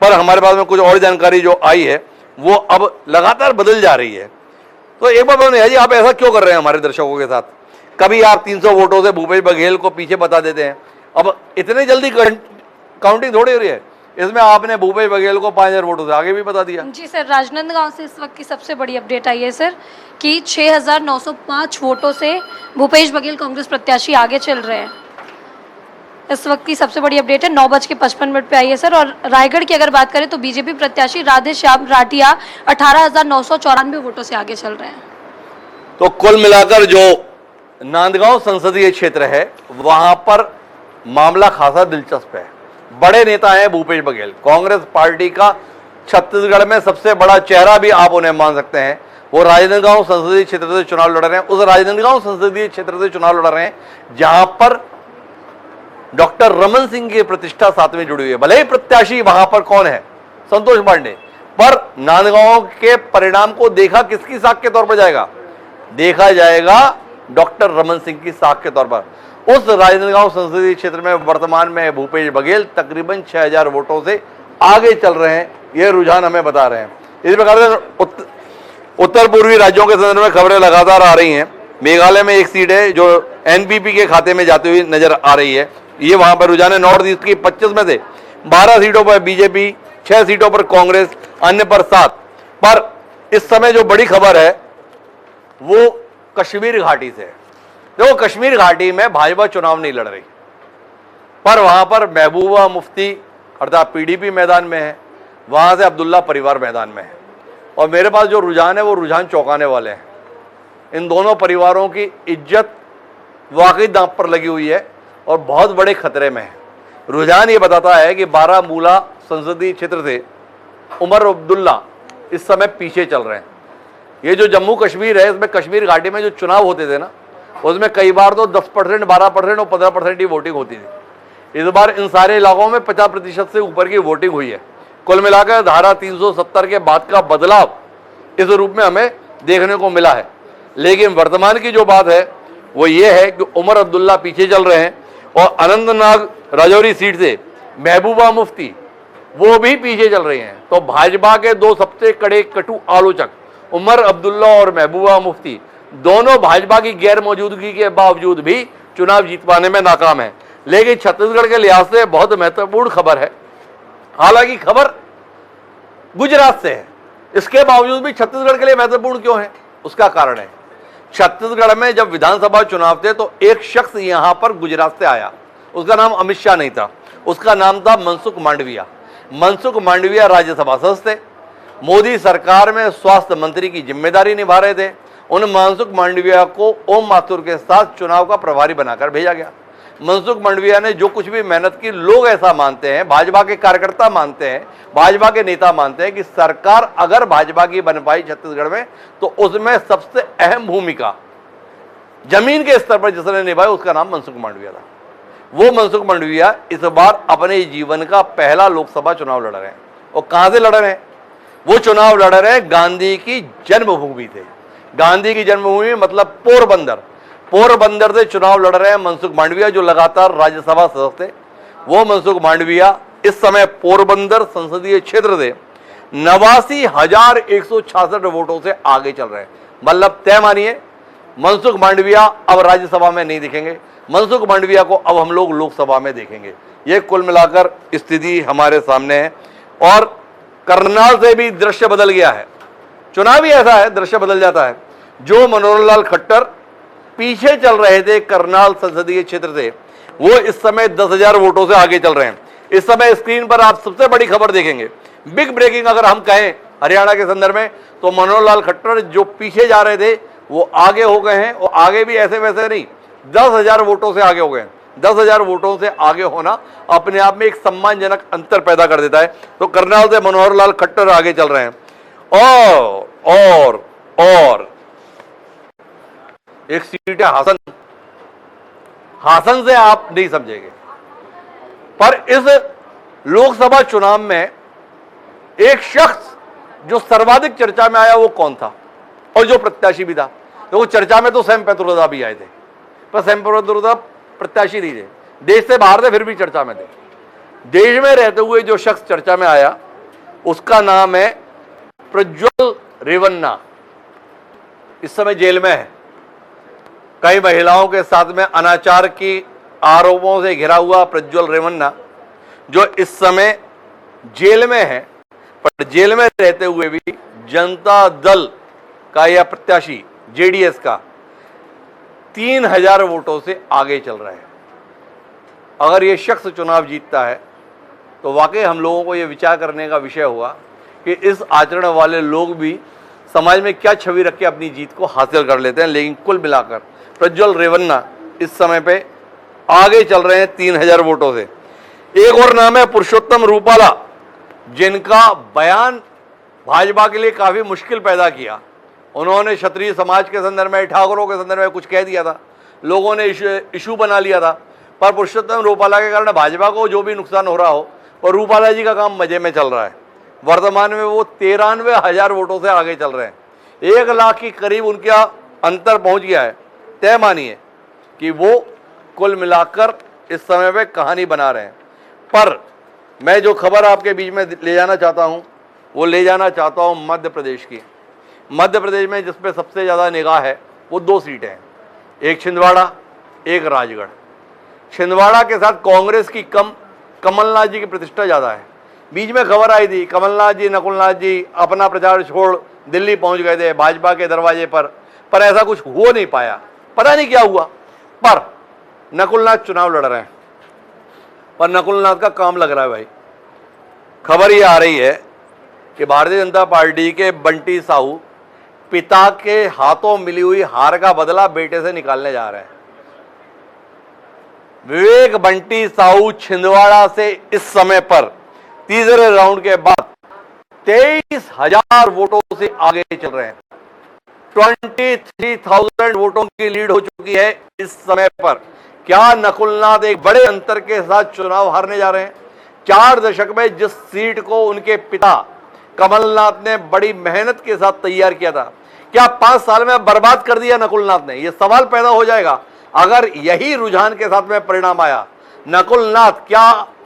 पर हमारे पास में कुछ और जानकारी जो आई है वो अब लगातार बदल जा रही है। तो एक बार बताइए जी, आप ऐसा क्यों कर रहे हैं हमारे दर्शकों के साथ? कभी आप 300 वोटों से भूपेश बघेल को पीछे बता देते हैं, अब इतनी जल्दी काउंटिंग थोड़ी हो रही है, इसमें आपने भूपेश बघेल को 5000 वोटों से आगे भी बता दिया। जी सर, राजनांदगांव से इस वक्त की सबसे बड़ी अपडेट आई है सर कि 6905 वोटों से भूपेश बघेल कांग्रेस प्रत्याशी आगे चल रहे हैं। इस वक्त की सबसे बड़ी अपडेट है, 9:55 पे आई है सर। और रायगढ़ की अगर बात करें तो बीजेपी प्रत्याशी राधे श्याम राठिया 18,994 वोटों से आगे चल रहे हैं। तो कुल मिलाकर जो नांदगांव संसदीय क्षेत्र है वहां पर मामला खासा दिलचस्प है। बड़े नेता हैं भूपेश बघेल, कांग्रेस पार्टी का छत्तीसगढ़ में सबसे बड़ा चेहरा भी आप उन्हें मान सकते हैं। वो राजनांदगांव संसदीय क्षेत्र से चुनाव लड़ रहे हैं। उस राजनांदगांव संसदीय क्षेत्र से चुनाव लड़ रहे हैं जहां पर डॉक्टर रमन सिंह की प्रतिष्ठा साथ में जुड़ी हुई है। भले ही प्रत्याशी वहां पर कौन है, संतोष पांडे, पर नांदगांव के परिणाम को देखा किसकी साख के तौर पर जाएगा? देखा जाएगा डॉक्टर रमन सिंह की साख के तौर पर। उस राजनांदगांव संसदीय क्षेत्र में वर्तमान में भूपेश बघेल तकरीबन 6000 वोटों से आगे चल रहे हैं, ये रुझान हमें बता रहे हैं। इस प्रकार से उत्तर पूर्वी राज्यों के संदर्भ में खबरें लगातार आ रही हैं। मेघालय में एक सीट है जो एनपीपी के खाते में जाती हुई नजर आ रही है, ये वहां पर रुझान है। नॉर्थ ईस्ट की 25 में से 12 सीटों पर बीजेपी, 6 सीटों पर कांग्रेस, अन्य पर 7। पर इस समय जो बड़ी खबर है वो कश्मीर घाटी से है। देखो, कश्मीर घाटी में भाजपा चुनाव नहीं लड़ रही, पर वहां पर महबूबा मुफ्ती अर्थात पीडीपी मैदान में है, वहां से अब्दुल्ला परिवार मैदान में है। और मेरे पास जो रुझान है वो रुझान चौंकाने वाले हैं। इन दोनों परिवारों की इज्जत वाकई दांव पर लगी हुई है और बहुत बड़े खतरे में है। रुझान ये बताता है कि बारामूला संसदीय क्षेत्र से उमर अब्दुल्ला इस समय पीछे चल रहे हैं। ये जो जम्मू कश्मीर है, इसमें कश्मीर घाटी में जो चुनाव होते थे ना, उसमें कई बार तो 10%, 12% और 15% की वोटिंग होती थी। इस बार इन सारे इलाकों में 50% से ऊपर की वोटिंग हुई है। कुल मिलाकर धारा 370 के बाद का बदलाव इस रूप में हमें देखने को मिला है। लेकिन वर्तमान की जो बात है वो ये है कि उमर अब्दुल्ला पीछे चल रहे हैं और अनंतनाग राजौरी सीट से महबूबा मुफ्ती वो भी पीछे चल रही हैं। तो भाजपा के दो सबसे कड़े कटु आलोचक उमर अब्दुल्ला और महबूबा मुफ्ती दोनों भाजपा की गैर मौजूदगी के बावजूद भी चुनाव जीत पाने में नाकाम है। लेकिन छत्तीसगढ़ के लिहाज से बहुत महत्वपूर्ण खबर है। हालांकि खबर गुजरात से है, इसके बावजूद भी छत्तीसगढ़ के लिए महत्वपूर्ण क्यों है? उसका कारण है, छत्तीसगढ़ में जब विधानसभा चुनाव थे तो एक शख्स यहां पर गुजरात से आया। उसका नाम अमित शाह नहीं था, उसका नाम था मनसुख मांडविया। मनसुख मांडविया राज्यसभा सदस्य थे, मोदी सरकार में स्वास्थ्य मंत्री की जिम्मेदारी निभा रहे थे। उन मनसुख मांडविया को ओम माथुर के साथ चुनाव का प्रभारी बनाकर भेजा गया। मनसुख मांडविया ने जो कुछ भी मेहनत की, लोग ऐसा मानते हैं, भाजपा के कार्यकर्ता मानते हैं, भाजपा के नेता मानते हैं कि सरकार अगर भाजपा की बन पाई छत्तीसगढ़ में तो उसमें सबसे अहम भूमिका जमीन के स्तर पर जिसने निभाई उसका नाम मनसुख मांडविया था। वो मनसुख मांडविया इस बार अपने जीवन का पहला लोकसभा चुनाव लड़ रहे हैं। और कहां से लड़ रहे हैं? वो चुनाव लड़ रहे हैं गांधी की जन्मभूमि से। गांधी की जन्मभूमि मतलब पोरबंदर, पोरबंदर से चुनाव लड़ रहे हैं मनसुख मांडविया जो लगातार राज्यसभा सदस्य थे। वो मनसुख मांडविया इस समय पोरबंदर संसदीय क्षेत्र से 89,166 वोटों से आगे चल रहे हैं। मतलब तय मानिए, मनसुख मांडविया अब राज्यसभा में नहीं दिखेंगे, मनसुख मांडविया को अब हम लोग लोकसभा में देखेंगे। ये कुल मिलाकर स्थिति हमारे सामने है। और करनाल से भी दृश्य बदल गया है। चुनाव ही ऐसा है, दृश्य बदल जाता है। जो मनोहर लाल खट्टर पीछे चल रहे थे करनाल संसदीय क्षेत्र से, वो इस समय 10,000 वोटों से आगे चल रहे हैं। इस समय स्क्रीन पर आप सबसे बड़ी खबर देखेंगे, बिग ब्रेकिंग अगर हम कहें हरियाणा के संदर्भ में, तो मनोहर लाल खट्टर जो पीछे जा रहे थे वो आगे हो गए हैं। और आगे भी ऐसे वैसे नहीं, 10,000 वोटों से आगे हो गए हैं। 10,000 वोटों से आगे होना अपने आप में एक सम्मानजनक अंतर पैदा कर देता है। तो करनाल से मनोहर लाल खट्टर आगे चल रहे हैं। और एक सीट है हासन। हासन से आप नहीं समझेंगे, पर इस लोकसभा चुनाव में एक शख्स जो सर्वाधिक चर्चा में आया वो कौन था और जो प्रत्याशी भी था? तो चर्चा में तो सैम पैत्रोदा भी आए थे, पर सैम पैत्रोदा प्रत्याशी नहीं थे, देश से बाहर थे, फिर भी चर्चा में थे। देश में रहते हुए जो शख्स चर्चा में आया उसका नाम है प्रज्वल रेवन्ना। इस समय जेल में है। कई महिलाओं के साथ में अनाचार की आरोपों से घिरा हुआ प्रज्वल रेवन्ना जो इस समय जेल में है, पर जेल में रहते हुए भी जनता दल का यह प्रत्याशी जेडीएस का 3000 वोटों से आगे चल रहा है। अगर यह शख्स चुनाव जीतता है तो वाकई हम लोगों को यह विचार करने का विषय हुआ कि इस आचरण वाले लोग भी समाज में क्या छवि रख के अपनी जीत को हासिल कर लेते हैं। लेकिन कुल मिलाकर प्रज्वल रेवन्ना इस समय पे आगे चल रहे हैं 3000 वोटों से। एक और नाम है पुरुषोत्तम रूपाला, जिनका बयान भाजपा के लिए काफी मुश्किल पैदा किया। उन्होंने क्षत्रिय समाज के संदर्भ में, ठाकुरों के संदर्भ में कुछ कह दिया था, लोगों ने इशू बना लिया था। पर पुरुषोत्तम रूपाला के कारण भाजपा को जो भी नुकसान हो रहा हो, और रूपाला जी का काम मजे में चल रहा है। वर्तमान में वो 93,000 वोटों से आगे चल रहे हैं। 1 लाख के करीब उनका अंतर पहुंच गया है। तय मानिए कि वो कुल मिलाकर इस समय पे कहानी बना रहे हैं। पर मैं जो खबर आपके बीच में ले जाना चाहता हूं, वो ले जाना चाहता हूं मध्य प्रदेश की। मध्य प्रदेश में जिस पे सबसे ज़्यादा निगाह है वो 2 सीटें हैं, एक छिंदवाड़ा, एक राजगढ़। छिंदवाड़ा के साथ कांग्रेस की कमलनाथ जी की प्रतिष्ठा ज़्यादा है। बीच में खबर आई थी कमलनाथ जी, नकुलनाथ जी अपना प्रचार छोड़ दिल्ली पहुंच गए थे भाजपा के दरवाजे पर ऐसा कुछ हो नहीं पाया, पता नहीं क्या हुआ। पर नकुलनाथ चुनाव लड़ रहे हैं, पर नकुलनाथ का काम लग रहा है भाई। खबर ये आ रही है कि भारतीय जनता पार्टी के बंटी साहू पिता के हाथों मिली हुई हार का बदला बेटे से निकालने जा रहे हैं। विवेक बंटी साहू छिंदवाड़ा से इस समय पर तीसरे राउंड के बाद 23,000 वोटों से आगे चल रहे हैं। 23,000 वोटों की लीड हो चुकी है इस समय पर। क्या नकुलनाथ एक बड़े अंतर के साथ चुनाव हारने जा रहे हैं? 4 दशक में जिस सीट को उनके पिता कमलनाथ ने बड़ी मेहनत के साथ तैयार किया था, क्या 5 साल में बर्बाद कर दिया नकुलनाथ ने? यह सवाल पैदा हो जाएगा अगर यही रुझान के साथ में परिणाम आया। नकुलनाथ क्या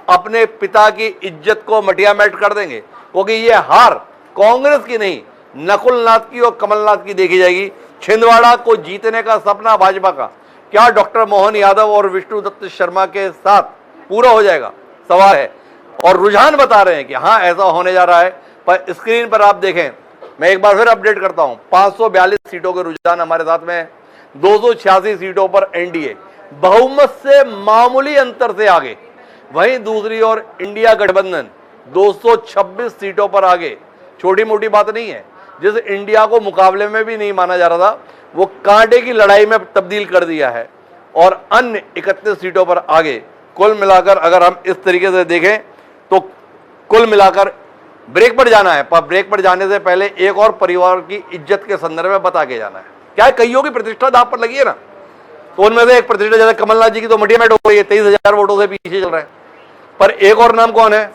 अपने पिता की इज्जत को मटियामेट कर देंगे? क्योंकि यह हार कांग्रेस की नहीं, नकुलनाथ की और कमलनाथ की देखी जाएगी। छिंदवाड़ा को जीतने का सपना भाजपा का क्या डॉक्टर मोहन यादव और विष्णुदत्त शर्मा के साथ पूरा हो जाएगा? सवाल है। और रुझान बता रहे हैं कि हाँ ऐसा होने जा रहा है। पर स्क्रीन पर आप देखें, मैं एक बार फिर अपडेट करता हूं, 542 सीटों के रुझान हमारे साथ में है। 286 सीटों पर एनडीए बहुमत से मामूली अंतर से आगे। वहीं दूसरी ओर इंडिया गठबंधन 226 सीटों पर आगे। छोटी मोटी बात नहीं है। जिस इंडिया को मुकाबले में भी नहीं माना जा रहा था, वो कांटे की लड़ाई में तब्दील कर दिया है और अन्य 31 सीटों पर आगे। कुल मिलाकर अगर हम इस तरीके से देखें तो कुल मिलाकर ब्रेक पर जाना है, पर ब्रेक पर जाने से पहले एक और परिवार की इज्जत के संदर्भ में बता के जाना है। क्या है, कईयों की प्रतिष्ठा दांव पर लगी है ना, तो उनमें से एक प्रतिष्ठा जैसे कमलनाथ जी की तो मटियामेट हो गई है, 23,000 वोटों से पीछे चल रहे हैं। पर एक और नाम कौन है?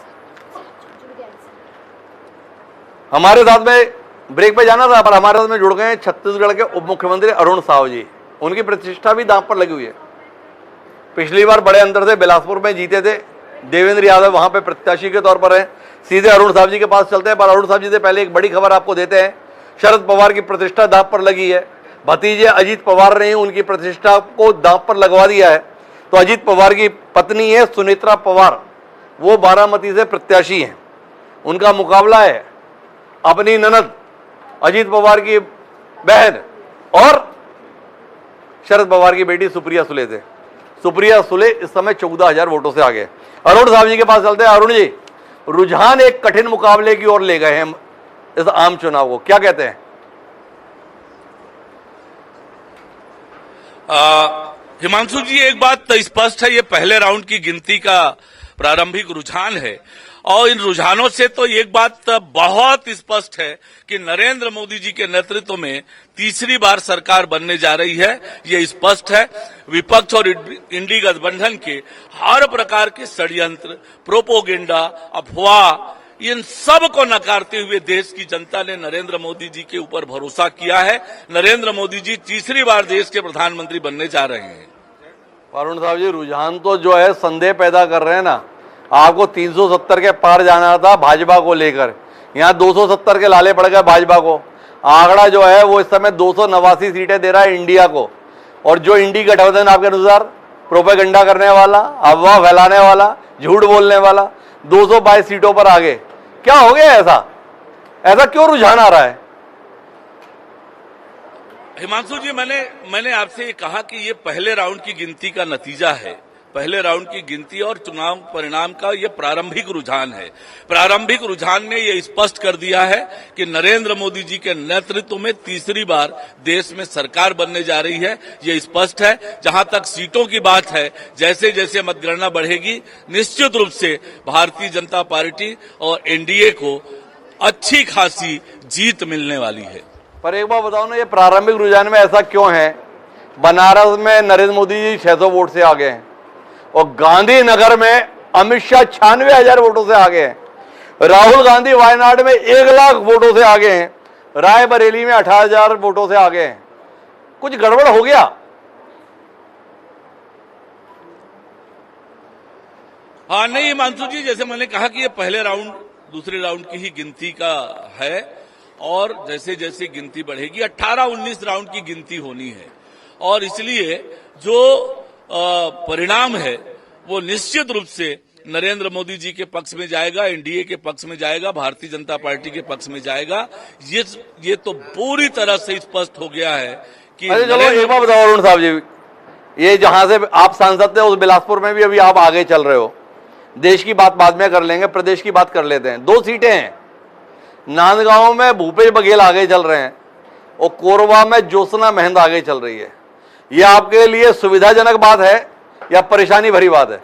हमारे साथ में ब्रेक पे जाना था, पर हमारे साथ में जुड़ गए हैं छत्तीसगढ़ के उप मुख्यमंत्री अरुण साव जी। उनकी प्रतिष्ठा भी दांव पर लगी हुई है। पिछली बार बड़े अंतर से बिलासपुर में जीते थे, देवेंद्र यादव वहां पे प्रत्याशी के तौर पर हैं। सीधे अरुण साहब जी के पास चलते हैं, पर अरुण साहब जी से पहले एक बड़ी खबर आपको देते हैं। शरद पवार की प्रतिष्ठा दांव पर लगी है। भतीजे अजीत पवार ने उनकी प्रतिष्ठा को दांव पर लगवा दिया है। तो अजीत पवार की पत्नी है सुनेत्रा पवार, वो बारामती से प्रत्याशी हैं। उनका मुकाबला है अपनी ननद अजीत पवार की बहन और शरद पवार की बेटी सुप्रिया सुले से। सुप्रिया सुले इस समय 14,000 वोटों से आगे। अरुण साहब जी के पास चलते हैं। अरुण जी, रुझान एक कठिन मुकाबले की ओर ले गए हैं इस आम चुनाव को, क्या कहते हैं? हिमांशु जी, एक बात तो स्पष्ट है, ये पहले राउंड की गिनती का प्रारंभिक रुझान है और इन रुझानों से तो एक बात बहुत स्पष्ट है कि नरेंद्र मोदी जी के नेतृत्व में तीसरी बार सरकार बनने जा रही है। ये स्पष्ट है। विपक्ष और इंडी गठबंधन के हर प्रकार के षड्यंत्र, प्रोपोगेंडा, अफवाह, इन सब को नकारते हुए देश की जनता ने नरेंद्र मोदी जी के ऊपर भरोसा किया है। नरेंद्र मोदी जी तीसरी बार देश के प्रधानमंत्री बनने जा रहे हैं। अरुण साहब जी, रुझान तो जो है संदेह पैदा कर रहे हैं ना। आपको 370 के पार जाना था भाजपा को लेकर, यहाँ 270 के लाले पड़ गए भाजपा को। आंकड़ा जो है वो इस समय 289 सीटें दे रहा है इंडिया को, और जो इंडी गठबंधन आपके अनुसार प्रोपेगेंडा करने वाला, अफवाह फैलाने वाला, झूठ बोलने वाला 222 सीटों पर आगे। क्या हो गया ऐसा क्यों रुझान आ रहा है? हिमांशु जी, मैंने आपसे ये कहा कि ये पहले राउंड की गिनती का नतीजा है, पहले राउंड की गिनती और चुनाव परिणाम का ये प्रारंभिक रुझान है। प्रारंभिक रुझान ने ये स्पष्ट कर दिया है कि नरेंद्र मोदी जी के नेतृत्व में तीसरी बार देश में सरकार बनने जा रही है, ये स्पष्ट है। जहां तक सीटों की बात है, जैसे जैसे मतगणना बढ़ेगी, निश्चित रूप से भारतीय जनता पार्टी और एनडीए को अच्छी खासी जीत मिलने वाली है। पर एक बात बताओ ना, ये प्रारंभिक रुझान में ऐसा क्यों है? बनारस में नरेंद्र मोदी जी 600 वोट से आगे हैं, और गांधीनगर में अमित शाह 96,000 वोटों से आगे हैं। राहुल गांधी वायनाड में 1 लाख वोटों से आगे हैं। रायबरेली में 18,000 वोटों से आगे हैं। कुछ गड़बड़ हो गया? हाँ, नहीं हिमांशु जी, जैसे मैंने कहा कि ये पहले राउंड दूसरे राउंड की ही गिनती का है, और जैसे जैसे गिनती बढ़ेगी 18-19 राउंड की गिनती होनी है, और इसलिए जो परिणाम है वो निश्चित रूप से नरेंद्र मोदी जी के पक्ष में जाएगा, एनडीए के पक्ष में जाएगा, भारतीय जनता पार्टी के पक्ष में जाएगा। ये तो पूरी तरह से स्पष्ट हो गया है कि अरे चलो एक बात बताओ अरुण साहब जी, ये जहां से आप सांसद थे उस बिलासपुर में भी अभी आप आगे चल रहे हो। देश की बात बाद में कर लेंगे, प्रदेश की बात कर लेते हैं। 2 सीटें हैं। नांदगांव में भूपेश बघेल आगे चल रहे हैं, और कोरबा में ज्योत्सना महंत आगे चल रही है। यह आपके लिए सुविधाजनक बात है या परेशानी भरी बात है?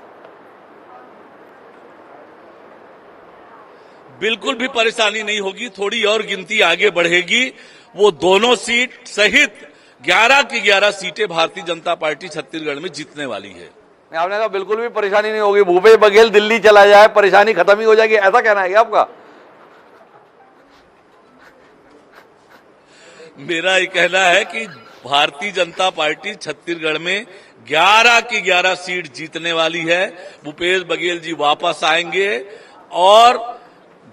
बिल्कुल भी परेशानी नहीं होगी। थोड़ी और गिनती आगे बढ़ेगी, वो दोनों सीट सहित 11 की 11 सीटें भारतीय जनता पार्टी छत्तीसगढ़ में जीतने वाली है। आपने कहा बिल्कुल भी परेशानी नहीं होगी, भूपेश बघेल दिल्ली चला जाए परेशानी खत्म ही हो जाएगी, ऐसा कहना है क्या आपका? मेरा ये कहना है कि भारतीय जनता पार्टी छत्तीसगढ़ में 11 की 11 सीट जीतने वाली है। भूपेश बघेल जी वापस आएंगे, और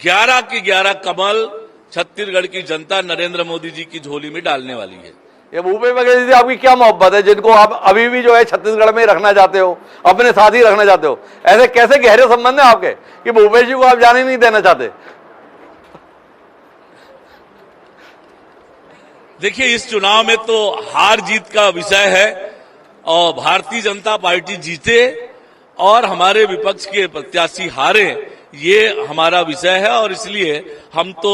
11 की 11 कमल छत्तीसगढ़ की जनता नरेंद्र मोदी जी की झोली में डालने वाली है। ये भूपेश बघेल जी आपकी क्या मोहब्बत है, जिनको आप अभी भी जो है छत्तीसगढ़ में रखना चाहते हो, अपने साथ ही रखना चाहते हो? ऐसे कैसे गहरे संबंध है आपके कि भूपेश जी को आप जाने नहीं देना चाहते? देखिए, इस चुनाव में तो हार जीत का विषय है, और भारतीय जनता पार्टी जीते और हमारे विपक्ष के प्रत्याशी हारे, ये हमारा विषय है। और इसलिए हम तो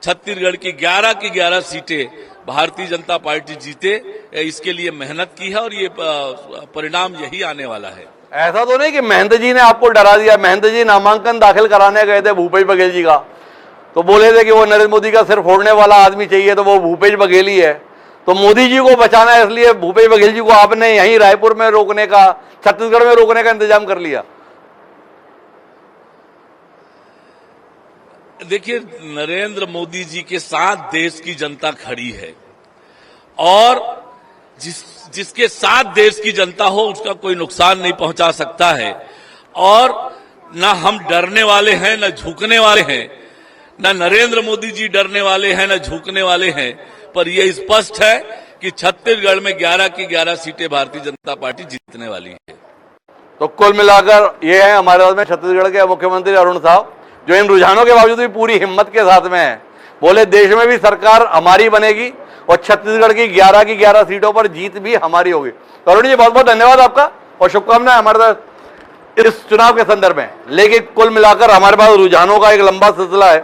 छत्तीसगढ़ की 11 की 11 सीटें भारतीय जनता पार्टी जीते, इसके लिए मेहनत की है, और ये परिणाम यही आने वाला है। ऐसा तो नहीं कि महंत जी ने आपको डरा दिया? महंत जी नामांकन दाखिल कराने गए थे भूपेश बघेल जी का, तो बोले थे कि वो नरेंद्र मोदी का सिर फोड़ने वाला आदमी चाहिए, तो वो भूपेश बघेल ही है। तो मोदी जी को बचाना है, इसलिए भूपेश बघेल जी को आपने यहीं रायपुर में रोकने का, छत्तीसगढ़ में रोकने का इंतजाम कर लिया। देखिए, नरेंद्र मोदी जी के साथ देश की जनता खड़ी है, और जिसके साथ देश की जनता हो उसका कोई नुकसान नहीं पहुंचा सकता है। और ना हम डरने वाले हैं, ना झुकने वाले हैं, ना नरेंद्र मोदी जी डरने वाले हैं, ना झुकने वाले हैं। पर यह स्पष्ट है कि छत्तीसगढ़ में 11 की 11 सीटें भारतीय जनता पार्टी जीतने वाली है। तो कुल मिलाकर ये है हमारे पास में छत्तीसगढ़ के मुख्यमंत्री अरुण साहब, जो इन रुझानों के बावजूद भी पूरी हिम्मत के साथ में है। बोले देश में भी सरकार हमारी बनेगी, और छत्तीसगढ़ की 11 की 11 सीटों पर जीत भी हमारी होगी। तो अरुण जी, बहुत बहुत धन्यवाद आपका, और शुभकामनाएं हमारे साथ इस चुनाव के संदर्भ में। लेकिन कुल मिलाकर हमारे पास रुझानों का एक लंबा सिलसिला है।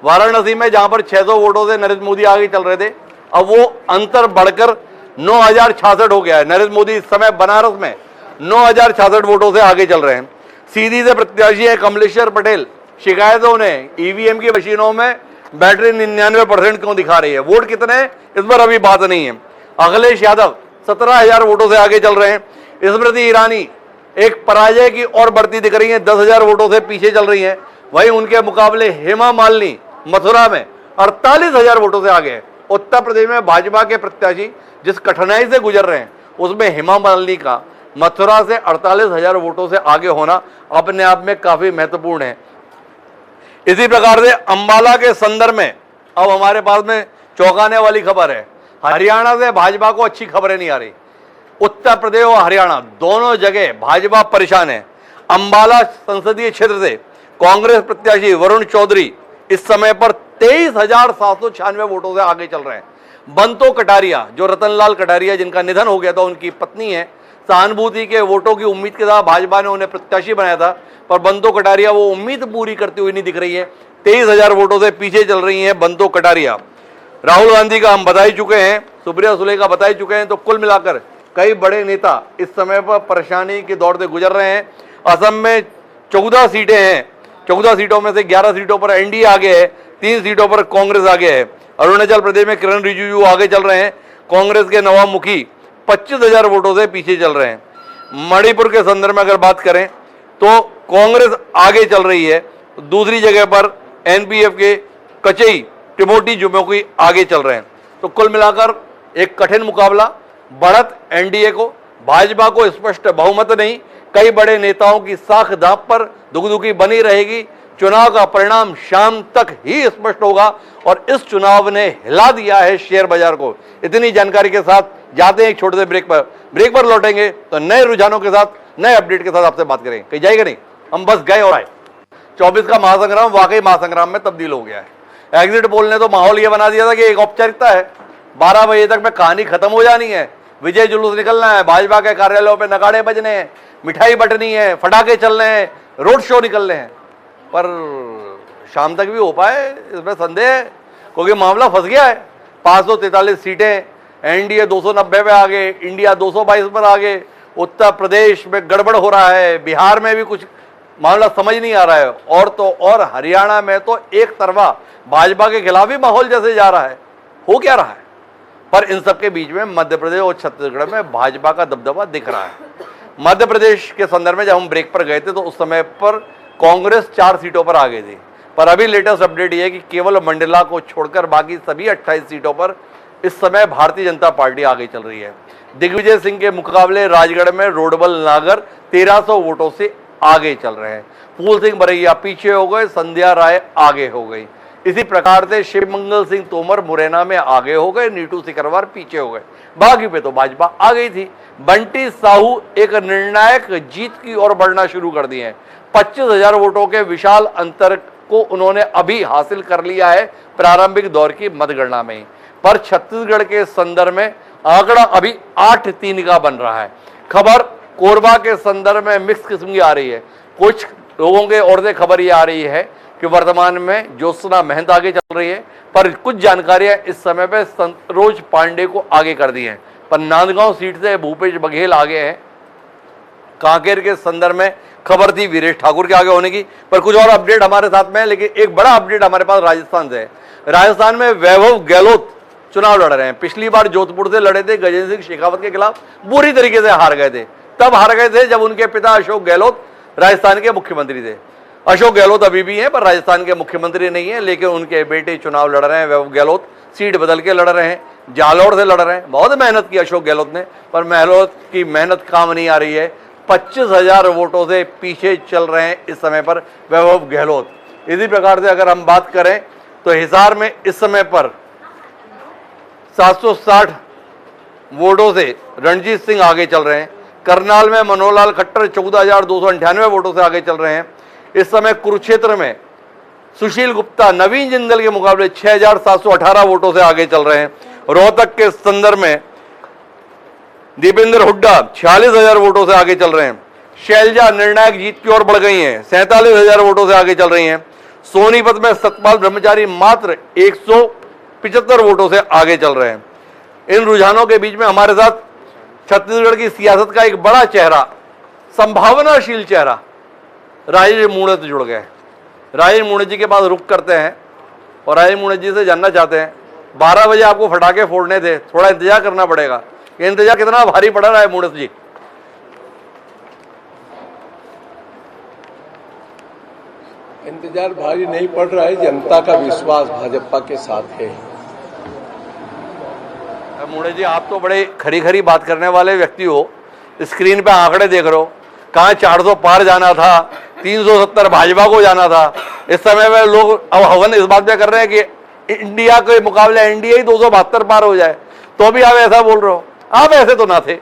वाराणसी में जहां पर 600 वोटों से नरेंद्र मोदी आगे चल रहे थे, अब वो अंतर बढ़कर 9,066 हो गया है। नरेंद्र मोदी इस समय बनारस में 9,066 वोटों से आगे चल रहे हैं। सीधी से प्रत्याशी है कमलेश्वर पटेल। शिकायतों ने ईवीएम की मशीनों में बैटरी 99% क्यों दिखा रही है, वोट कितने हैं इस पर अभी बात नहीं है। अखिलेश यादव 17,000 वोटों से आगे चल रहे हैं। स्मृति ईरानी एक पराजय की और बढ़ती दिख रही है, 10,000 वोटों से पीछे चल रही है। वहीं उनके मुकाबले हेमा मालिनी मथुरा में 48,000 वोटों से आगे है। उत्तर प्रदेश में भाजपा के प्रत्याशी जिस कठिनाई से गुजर रहे हैं, उसमें हेमा मालिनी का मथुरा से 48,000 वोटों से आगे होना अपने आप में काफी महत्वपूर्ण है। इसी प्रकार से अंबाला के संदर्भ में अब हमारे पास में चौंकाने वाली खबर है। हरियाणा से भाजपा को अच्छी खबरें नहीं आ रही। उत्तर प्रदेश और हरियाणा दोनों जगह भाजपा परेशान है। अंबाला संसदीय क्षेत्र से कांग्रेस प्रत्याशी वरुण चौधरी इस समय पर 23,796 वोटों से आगे चल रहे हैं। बंतो कटारिया, जो रतनलाल कटारिया जिनका निधन हो गया था, उनकी पत्नी है, सहानुभूति के वोटों की उम्मीद के साथ भाजपा ने उन्हें प्रत्याशी बनाया था, पर बंतो कटारिया वो उम्मीद पूरी करती हुई नहीं दिख रही है। 23,000 वोटों से पीछे चल रही है बंतो कटारिया। राहुल गांधी का हम बता ही चुके हैं, सुप्रिया सुले का बता ही चुके हैं। तो कुल मिलाकर कई बड़े नेता इस समय पर परेशानी के दौर से गुजर रहे हैं। असम में 14 सीटें हैं, 14 सीटों में से 11 सीटों पर एनडीए आगे है, 3 सीटों पर कांग्रेस आगे है। अरुणाचल प्रदेश में किरण रिजिजू आगे चल रहे हैं, कांग्रेस के नवाब मुखी 25,000 वोटों से पीछे चल रहे हैं। मणिपुर के संदर्भ में अगर बात करें तो कांग्रेस आगे चल रही है, दूसरी जगह पर एनपीएफ के कचई टिमोटी जुमोकी आगे चल रहे हैं। तो कुल मिलाकर एक कठिन मुकाबला, बढ़त एनडीए को, भाजपा को स्पष्ट बहुमत नहीं, कई बड़े नेताओं की साख दांव पर दुगदुगी बनी रहेगी। चुनाव का परिणाम शाम तक ही स्पष्ट होगा और इस चुनाव ने हिला दिया है शेयर बाजार को। इतनी जानकारी के साथ जाते हैं एक छोटे से ब्रेक पर लौटेंगे तो नए रुझानों के साथ, नए अपडेट के साथ आपसे बात करेंगे। कहीं जाएगा नहीं, हम बस गए और आए। 24 का महासंग्राम वाकई महासंग्राम में तब्दील हो गया है। एग्जिट पोल ने तो माहौल ये बना दिया था कि एक औपचारिकता है, 12 बजे तक में कहानी खत्म हो जानी है, विजय जुलूस निकलना है, भाजपा के कार्यालयों पे नगाड़े बजने हैं, मिठाई बंटनी है, फटाके चलने हैं, रोड शो निकलने हैं। पर शाम तक भी हो पाए इसमें संदेह है, क्योंकि मामला फंस गया है। 543 सीटें, एनडीए 290 पे आगे, इंडिया 222 पर आगे, उत्तर प्रदेश में गड़बड़ हो रहा है, बिहार में भी कुछ मामला समझ नहीं आ रहा है, और तो और हरियाणा में तो एक तरफा भाजपा के खिलाफ ही माहौल जैसे जा रहा है। हो क्या रहा है? पर इन सबके बीच में मध्य प्रदेश और छत्तीसगढ़ में भाजपा का दबदबा दिख रहा है। मध्य प्रदेश के संदर्भ में जब हम ब्रेक पर गए थे तो उस समय पर कांग्रेस 4 सीटों पर आ गई थी, पर अभी लेटेस्ट अपडेट ये है कि केवल मंडला को छोड़कर बाकी सभी 28 सीटों पर इस समय भारतीय जनता पार्टी आगे चल रही है। दिग्विजय सिंह के मुकाबले राजगढ़ में रोडबल नागर 1300 वोटों से आगे चल रहे हैं। फूल सिंह बरैया पीछे हो गए, संध्या राय आगे हो गई। इसी प्रकार से शिवमंगल सिंह तोमर मुरैना में आगे हो गए, नीटू सिकरवार पीछे हो गए, बाकी पे तो भाजपा आ गई थी। बंटी साहू एक निर्णायक जीत की ओर बढ़ना शुरू कर दिए हैं। 25,000 वोटों के विशाल अंतर को उन्होंने अभी हासिल कर लिया है प्रारंभिक दौर की मतगणना में। पर छत्तीसगढ़ के संदर्भ में आंकड़ा अभी 8-3 का बन रहा है। खबर कोरबा के संदर्भ में मिक्स किस्म की आ रही है। कुछ लोगों के ओर से खबर ये आ रही है कि वर्तमान में ज्योत्सना महंत आगे चल रही है, पर कुछ जानकारियां इस समय पे संतोष पांडे को आगे कर दी हैं। पर नांदगांव सीट से भूपेश बघेल आगे हैं। कांकेर के संदर्भ में खबर थी वीरेश ठाकुर के आगे होने की, पर कुछ और अपडेट हमारे साथ में है। लेकिन एक बड़ा अपडेट हमारे पास राजस्थान से है। राजस्थान में वैभव गहलोत चुनाव लड़ रहे हैं। पिछली बार जोधपुर से लड़े थे, गजेंद्र सिंह शेखावत के खिलाफ बुरी तरीके से हार गए थे। तब हार गए थे जब उनके पिता अशोक गहलोत राजस्थान के मुख्यमंत्री थे। अशोक गहलोत अभी भी हैं, पर राजस्थान के मुख्यमंत्री नहीं है, लेकिन उनके बेटे चुनाव लड़ रहे हैं। वैभव गहलोत सीट बदल के लड़ रहे हैं, जालौर से लड़ रहे हैं। बहुत मेहनत की अशोक गहलोत ने, पर गहलोत की मेहनत काम नहीं आ रही है। 25,000 वोटों से पीछे चल रहे हैं इस समय पर वैभव गहलोत। इसी प्रकार से अगर हम बात करें तो हिसार में इस समय पर 760 वोटों से रणजीत सिंह आगे चल रहे हैं। करनाल में मनोहरलाल खट्टर 14,298 वोटों से आगे चल रहे हैं। इस समय कुरुक्षेत्र में सुशील गुप्ता नवीन जिंदल के मुकाबले 6,718 वोटों से आगे चल रहे हैं। रोहतक के संदर्भ में दीपेंद्र हुड्डा 46,000 वोटों से आगे चल रहे हैं। शैलजा निर्णायक जीत की ओर बढ़ गई हैं, 47,000 वोटों से आगे चल रही हैं। सोनीपत में सतपाल ब्रह्मचारी मात्र 175 वोटों से आगे चल रहे हैं। इन रुझानों के बीच में हमारे साथ छत्तीसगढ़ की सियासत का एक बड़ा चेहरा, संभावनाशील चेहरा राजेश मूणत जुड़ गए। राजेश मूणत जी के पास रुख करते हैं और राजेश मूणत जी से जानना चाहते हैं, 12 बजे आपको फटाके फोड़ने थे, थोड़ा इंतजार करना पड़ेगा। ये इंतजार कितना भारी पड़ रहा है मूणत जी? इंतजार भारी नहीं पड़ रहा है, जनता का विश्वास भाजपा के साथ है। मूणत जी, आप तो बड़े खरी खरी बात करने वाले व्यक्ति हो। स्क्रीन पे आंकड़े देख रहे हो, कहाँ 400 पार जाना था, 370 भाजपा को जाना था। इस समय में लोग अब हवन इस बात पे कर रहे हैं कि इंडिया के मुकाबले एनडीए ही 272 पार हो जाए, तो भी आप ऐसा बोल रहे हो। आप ऐसे तो ना थे।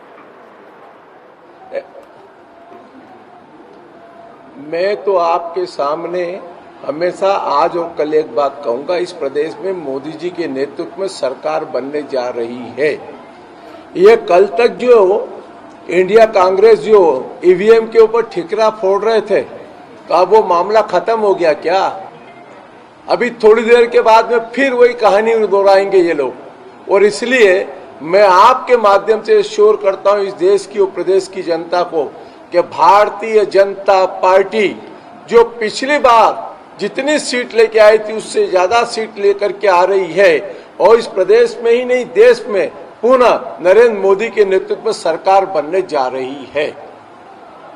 मैं तो आपके सामने हमेशा आज और कल एक बात कहूंगा, इस प्रदेश में मोदी जी के नेतृत्व में सरकार बनने जा रही है। ये कल तक जो इंडिया कांग्रेस जो ईवीएम के ऊपर ठिकरा फोड़ रहे थे, तो अब वो मामला खत्म हो गया क्या? अभी थोड़ी देर के बाद में फिर वही कहानी दोहराएंगे ये लोग। और इसलिए मैं आपके माध्यम से श्योर करता हूं इस देश की और प्रदेश की जनता को कि भारतीय जनता पार्टी जो पिछली बार जितनी सीट लेके आई थी उससे ज्यादा सीट लेकर के आ रही है, और इस प्रदेश में ही नहीं देश में पुनः नरेंद्र मोदी के नेतृत्व में सरकार बनने जा रही है।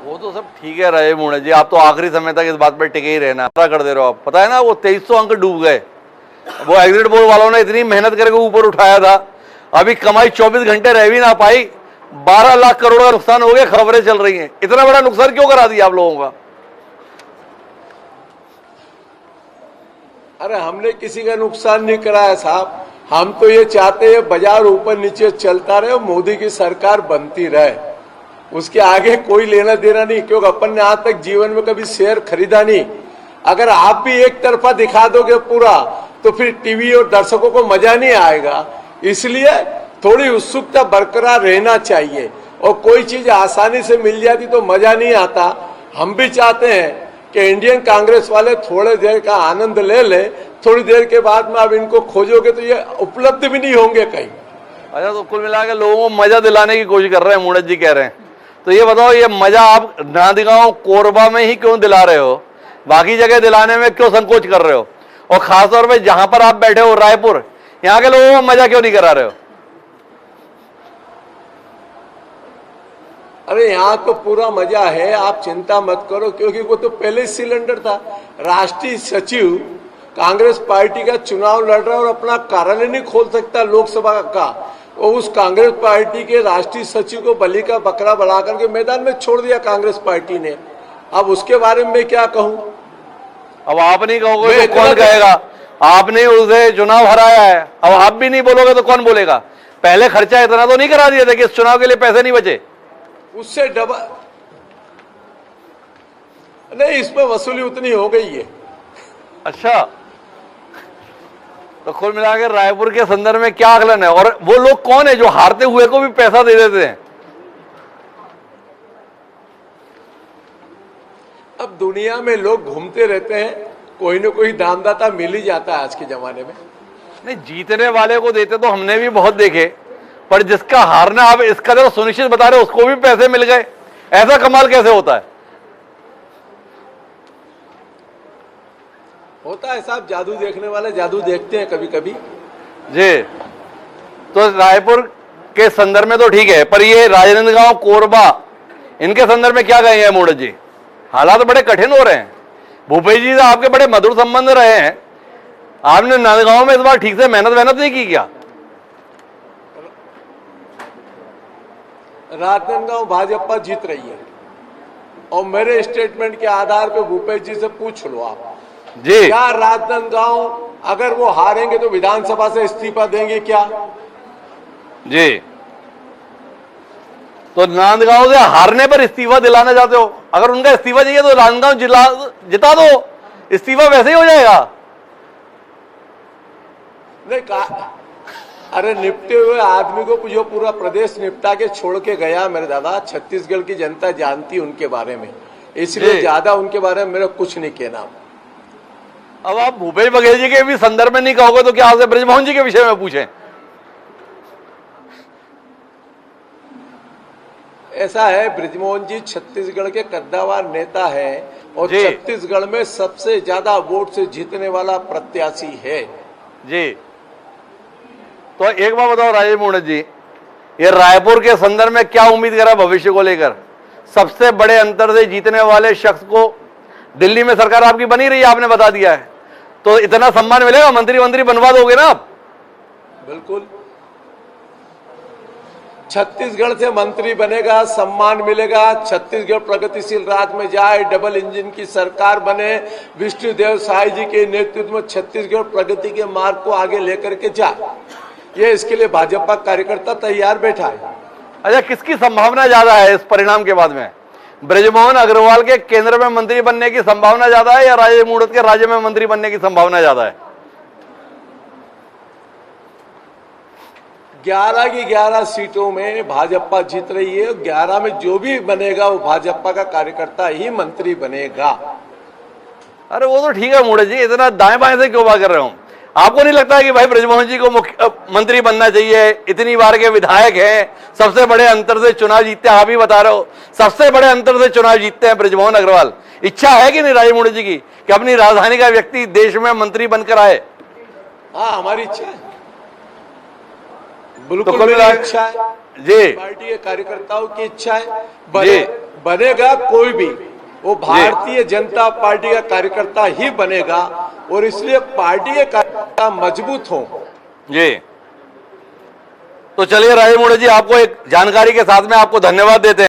वो तो सब ठीक है राजीव मुंडा जी, आप तो आखिरी समय तक इस बात पर टिके ही रहना पता कर दे रहे हो आप। पता है ना, वो 2300 अंक डूब गए। वो एग्जिट पोल वालों ने इतनी मेहनत करके ऊपर उठाया था, अभी कमाई 24 घंटे रह भी ना पाई, 12 लाख करोड़ का नुकसान हो गया। खबरें चल रही हैं, इतना बड़ा नुकसान क्यों करा दिया आप लोगों का? अरे हमने किसी का नुकसान नहीं कराया साहब, हम तो ये चाहते हैं बाजार ऊपर नीचे चलता रहे और मोदी की सरकार बनती रहे, उसके आगे कोई लेना देना नहीं, क्योंकि अपन ने आज तक जीवन में कभी शेयर खरीदा नहीं। अगर आप भी एक तरफा दिखा दोगे पूरा, तो फिर टीवी और दर्शकों को मजा नहीं आएगा। इसलिए थोड़ी उत्सुकता बरकरार रहना चाहिए, और कोई चीज आसानी से मिल जाती तो मजा नहीं आता। हम भी चाहते हैं कि इंडियन कांग्रेस वाले थोड़े देर का आनंद ले ले, थोड़ी देर के बाद में आप इनको खोजोगे तो ये उपलब्ध भी नहीं होंगे कहीं। अच्छा, तो कुल मिला के लोगों को मजा दिलाने की कोशिश कर रहे हैं, मुंडा जी कह रहे हैं। तो ये बताओ, ये मजा आप नांदगांव कोरबा में ही क्यों दिला रहे हो? बाकी जगह दिलाने में क्यों संकोच कर रहे हो? और खासतौर पे जहां पर आप बैठे हो रायपुर, यहाँ के लोगों को मजा क्यों नहीं करा रहे हो? अरे यहाँ तो पूरा मजा है, आप चिंता मत करो, क्योंकि वो तो पहले सिलेंडर था। राष्ट्रीय सचिव कांग्रेस पार्टी का चुनाव लड़ रहा है और अपना कार्यालय नहीं खोल सकता लोकसभा का, और उस कांग्रेस पार्टी के राष्ट्रीय सचिव को बलि का बकरा बना करके मैदान में छोड़ दिया कांग्रेस पार्टी ने। अब उसके बारे में क्या कहूं? अब आप नहीं कहोगे तो कौन कहेगा? आपने उसे चुनाव हराया है, अब आप भी नहीं बोलोगे तो कौन बोलेगा? पहले खर्चा इतना तो नहीं करा दिया था कि इस चुनाव के लिए पैसे नहीं बचे? उससे डबल नहीं, इसमें वसूली उतनी हो गई है। अच्छा, तो कुल मिलाकर रायपुर के संदर्भ में क्या आकलन है? और वो लोग कौन है जो हारते हुए को भी पैसा दे देते हैं? अब दुनिया में लोग घूमते रहते हैं, कोई ना कोई दानदाता मिल ही जाता है आज के जमाने में। नहीं, जीतने वाले को देते तो हमने भी बहुत देखे, पर जिसका हारना आप इस कदर सुनिश्चित बता रहे हो उसको भी पैसे मिल गए, ऐसा कमाल कैसे होता है? होता है साहब, जादू देखने वाले जादू देखते हैं कभी कभी जी। तो रायपुर के संदर्भ में तो ठीक है, पर ये राजनांदगांव कोरबा इनके संदर्भ में क्या कहेंगे मोदी जी? हालात बड़े कठिन हो रहे हैं। भूपेश जी से आपके बड़े मधुर संबंध रहे हैं, आपने नांदगांव में इस बार ठीक से मेहनत नहीं की क्या? राजनांदगांव भाजपा जीत रही है, और मेरे स्टेटमेंट के आधार पर भूपेश जी से पूछ लो आप जी, क्या राजनांदगांव अगर वो हारेंगे तो विधानसभा से इस्तीफा देंगे क्या? जी। तो नांदगांव से हारने पर इस्तीफा दिलाना चाहते हो? अगर उनका इस्तीफा चाहिए तो नांदगांव जिता दो, इस्तीफा वैसे ही हो जाएगा। नहीं कहा, अरे निपटे हुए आदमी को जो पूरा प्रदेश निपटा के छोड़ के गया मेरे दादा, छत्तीसगढ़ की जनता जानती उनके बारे में, इसलिए ज्यादा उनके बारे में मेरा कुछ नहीं कहना। अब आप भूपेश बघेल जी के भी संदर्भ में नहीं कहोगे तो क्या आपसे ब्रजमोहन जी के विषय में पूछें? ऐसा है, ब्रजमोहन जी छत्तीसगढ़ के कद्दावर नेता है, और छत्तीसगढ़ में सबसे ज्यादा वोट से जीतने वाला प्रत्याशी है जी। तो एक बात बताओ राजीव मुंडा जी, ये रायपुर के संदर्भ में क्या उम्मीद करा भविष्य को लेकर? सबसे बड़े अंतर से जीतने वाले शख्स को दिल्ली में सरकार आपकी बनी रही है, आपने बता दिया है, तो इतना सम्मान मिलेगा, मंत्री बनवा दोगे ना आप? बिल्कुल। छत्तीसगढ़ से मंत्री बनेगा, सम्मान मिलेगा, छत्तीसगढ़ प्रगतिशील राज्य में जाए, डबल इंजन की सरकार बने, विष्णुदेव साय जी के नेतृत्व में छत्तीसगढ़ प्रगति के मार्ग को आगे लेकर के जाए, ये इसके लिए भाजपा कार्यकर्ता तैयार बैठा है। अच्छा, किसकी संभावना ज्यादा है इस परिणाम के बाद में? ब्रजमोहन अग्रवाल के केंद्र में मंत्री बनने की संभावना ज्यादा है या राजे मूणत के राज्य में मंत्री बनने की संभावना ज्यादा है? 11 की 11 सीटों में भाजपा जीत रही है। 11 में जो भी बनेगा वो भाजपा का कार्यकर्ता ही मंत्री बनेगा। अरे वो तो ठीक है मूणत जी, इतना दाएं बाएं से क्यों बात कर रहे हो? आपको नहीं लगता कि भाई ब्रजमोहन जी को मंत्री बनना चाहिए? इतनी बार के विधायक हैं, सबसे बड़े अंतर से चुनाव जीतते हैं, आप ही बता रहे हो सबसे बड़े अंतर से चुनाव जीतते हैं ब्रजमोहन अग्रवाल। इच्छा है कि नहीं राजे मूणत जी की कि अपनी राजधानी का व्यक्ति देश में मंत्री बनकर आए? हाँ, हमारी इच्छा है, तो बिल्कुल कुल मेरी मिला इच्छा है, जी, पार्टी के कार्यकर्ताओं की इच्छा है। बनेगा कोई भी, वो भारतीय जनता पार्टी का कार्यकर्ता ही बनेगा और इसलिए पार्टी के कार्यकर्ता मजबूत हो। जी, तो चलिए राजे मूणत जी, आपको एक जानकारी के साथ में आपको धन्यवाद देते हैं।